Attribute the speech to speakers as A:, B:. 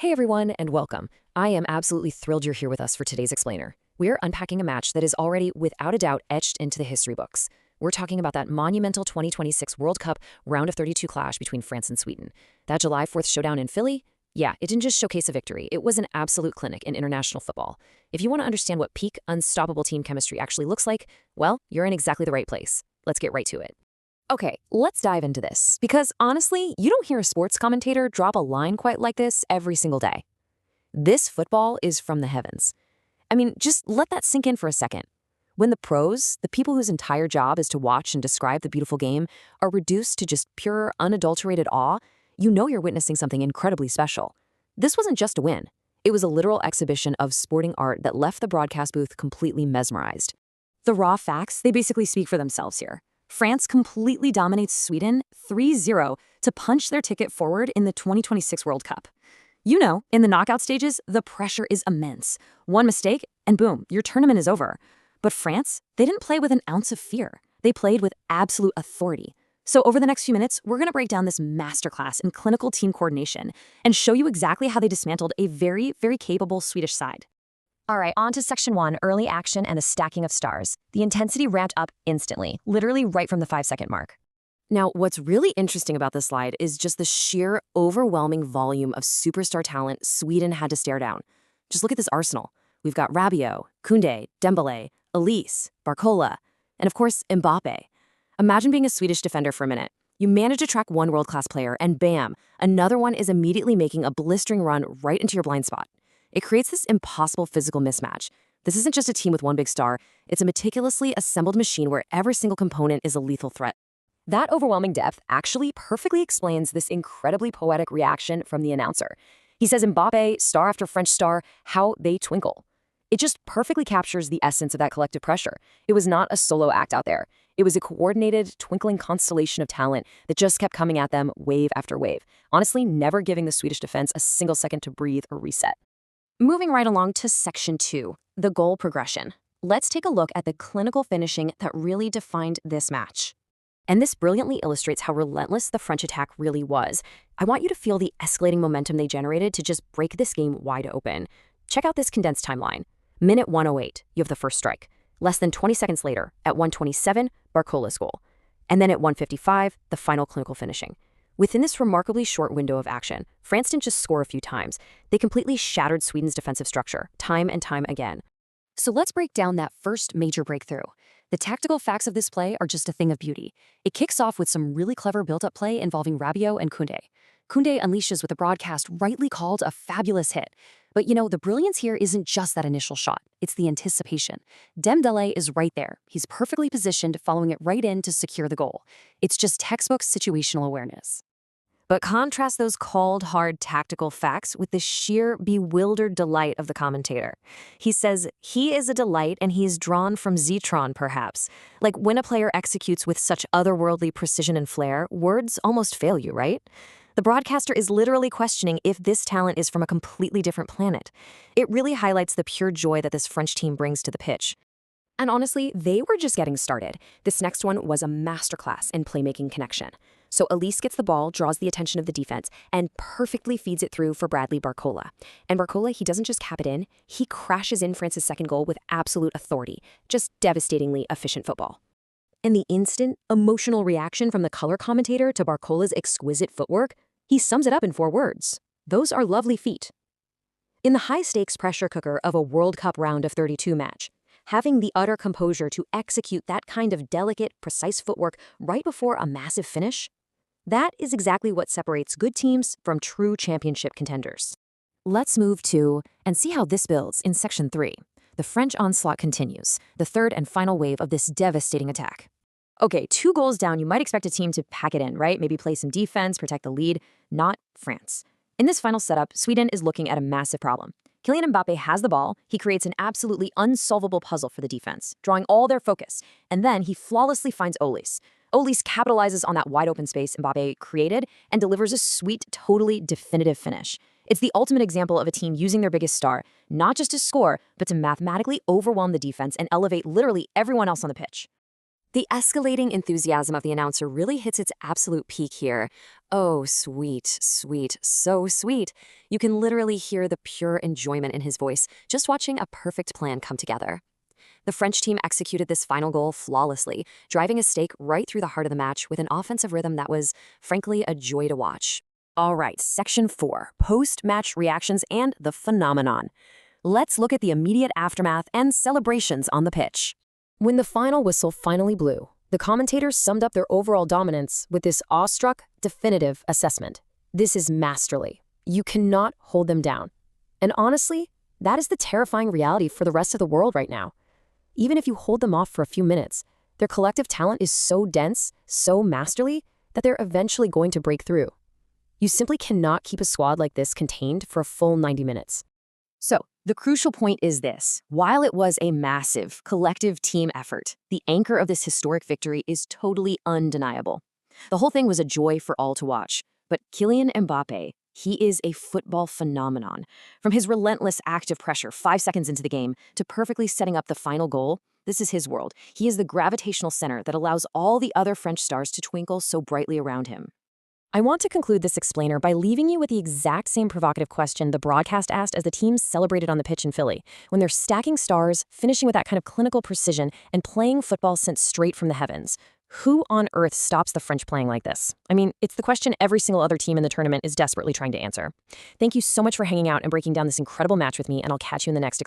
A: Hey everyone, and welcome. I am absolutely thrilled you're here with us for today's explainer. We're unpacking a match that is already, without a doubt, etched into the history books. We're talking about that monumental 2026 World Cup Round of 32 clash between France and Sweden. That July 4th showdown in Philly? Yeah, it didn't just showcase a victory, it was an absolute clinic in international football. If you want to understand what peak, unstoppable team chemistry actually looks like, well, you're in exactly the right place. Let's get right to it. Okay, let's dive into this, because honestly, you don't hear a sports commentator drop a line quite like this every single day. This football is from the heavens. I mean, just let that sink in for a second. When the pros, the people whose entire job is to watch and describe the beautiful game, are reduced to just pure, unadulterated awe, you know you're witnessing something incredibly special. This wasn't just a win. It was a literal exhibition of sporting art that left the broadcast booth completely mesmerized. The raw facts, they basically speak for themselves here. France completely dominates Sweden 3-0 to punch their ticket forward in the 2026 World Cup. You know, in the knockout stages, the pressure is immense. One mistake, and boom, your tournament is over. But France, they didn't play with an ounce of fear. They played with absolute authority. So over the next few minutes, we're going to break down this masterclass in clinical team coordination and show you exactly how they dismantled a very, very capable Swedish side. All right, on to Section 1, early action and the stacking of stars. The intensity ramped up instantly, literally right from the 5-second mark. Now, what's really interesting about this slide is just the sheer, overwhelming volume of superstar talent Sweden had to stare down. Just look at this arsenal. We've got Rabiot, Koundé, Dembélé, Elise, Barcola, and of course, Mbappe. Imagine being a Swedish defender for a minute. You manage to track one world-class player, and bam, another one is immediately making a blistering run right into your blind spot. It creates this impossible physical mismatch. This isn't just a team with one big star, it's a meticulously assembled machine where every single component is a lethal threat. That overwhelming depth actually perfectly explains this incredibly poetic reaction from the announcer. He says Mbappe, star after French star, how they twinkle. It just perfectly captures the essence of that collective pressure. It was not a solo act out there. It was a coordinated, twinkling constellation of talent that just kept coming at them wave after wave, honestly never giving the Swedish defense a single second to breathe or reset. Moving right along to Section 2, the goal progression. Let's take a look at the clinical finishing that really defined this match. And this brilliantly illustrates how relentless the French attack really was. I want you to feel the escalating momentum they generated to just break this game wide open. Check out this condensed timeline. Minute 108, you have the first strike. Less than 20 seconds later, at 1:27, Barcola's goal. And then at 1:55, the final clinical finishing. Within this remarkably short window of action, France didn't just score a few times. They completely shattered Sweden's defensive structure, time and time again. So let's break down that first major breakthrough. The tactical facts of this play are just a thing of beauty. It kicks off with some really clever built-up play involving Rabiot and Koundé. Koundé unleashes what the broadcast rightly called a fabulous hit. But you know, the brilliance here isn't just that initial shot, it's the anticipation. Dembélé is right there. He's perfectly positioned, following it right in to secure the goal. It's just textbook situational awareness. But contrast those cold, hard tactical facts with the sheer bewildered delight of the commentator. He says, he is a delight and he is drawn from Zetron, perhaps. Like when a player executes with such otherworldly precision and flair, words almost fail you, right? The broadcaster is literally questioning if this talent is from a completely different planet. It really highlights the pure joy that this French team brings to the pitch. And honestly, they were just getting started. This next one was a masterclass in playmaking connection. So Elise gets the ball, draws the attention of the defense, and perfectly feeds it through for Bradley Barcola. And Barcola, he doesn't just cap it in, he crashes in France's second goal with absolute authority. Just devastatingly efficient football. And the instant, emotional reaction from the color commentator to Barcola's exquisite footwork, he sums it up in 4 words. Those are lovely feet. In the high-stakes pressure cooker of a World Cup round of 32 match, having the utter composure to execute that kind of delicate, precise footwork right before a massive finish, that is exactly what separates good teams from true championship contenders. Let's move to and see how this builds in Section 3. The French onslaught continues, the third and final wave of this devastating attack. Okay, 2 goals down, you might expect a team to pack it in, right? Maybe play some defense, protect the lead. Not France. In this final setup, Sweden is looking at a massive problem. Kylian Mbappe has the ball, he creates an absolutely unsolvable puzzle for the defense, drawing all their focus, and then he flawlessly finds Olise. Olise capitalizes on that wide-open space Mbappe created and delivers a sweet, totally definitive finish. It's the ultimate example of a team using their biggest star, not just to score, but to mathematically overwhelm the defense and elevate literally everyone else on the pitch. The escalating enthusiasm of the announcer really hits its absolute peak here. Oh, sweet, sweet, so sweet. You can literally hear the pure enjoyment in his voice just watching a perfect plan come together. The French team executed this final goal flawlessly, driving a stake right through the heart of the match with an offensive rhythm that was, frankly, a joy to watch. All right, Section 4, Post-Match Reactions and the Phenomenon. Let's look at the immediate aftermath and celebrations on the pitch. When the final whistle finally blew, the commentators summed up their overall dominance with this awestruck, definitive assessment. This is masterly. You cannot hold them down. And honestly, that is the terrifying reality for the rest of the world right now. Even if you hold them off for a few minutes, their collective talent is so dense, so masterly, that they're eventually going to break through. You simply cannot keep a squad like this contained for a full 90 minutes. So, the crucial point is this. While it was a massive, collective team effort, the anchor of this historic victory is totally undeniable. The whole thing was a joy for all to watch. But Kylian Mbappe, he is a football phenomenon. From his relentless active pressure 5 seconds into the game to perfectly setting up the final goal, this is his world. He is the gravitational center that allows all the other French stars to twinkle so brightly around him. I want to conclude this explainer by leaving you with the exact same provocative question the broadcast asked as the teams celebrated on the pitch in Philly, when they're stacking stars, finishing with that kind of clinical precision, and playing football sent straight from the heavens. Who on earth stops the French playing like this? I mean, it's the question every single other team in the tournament is desperately trying to answer. Thank you so much for hanging out and breaking down this incredible match with me, and I'll catch you in the next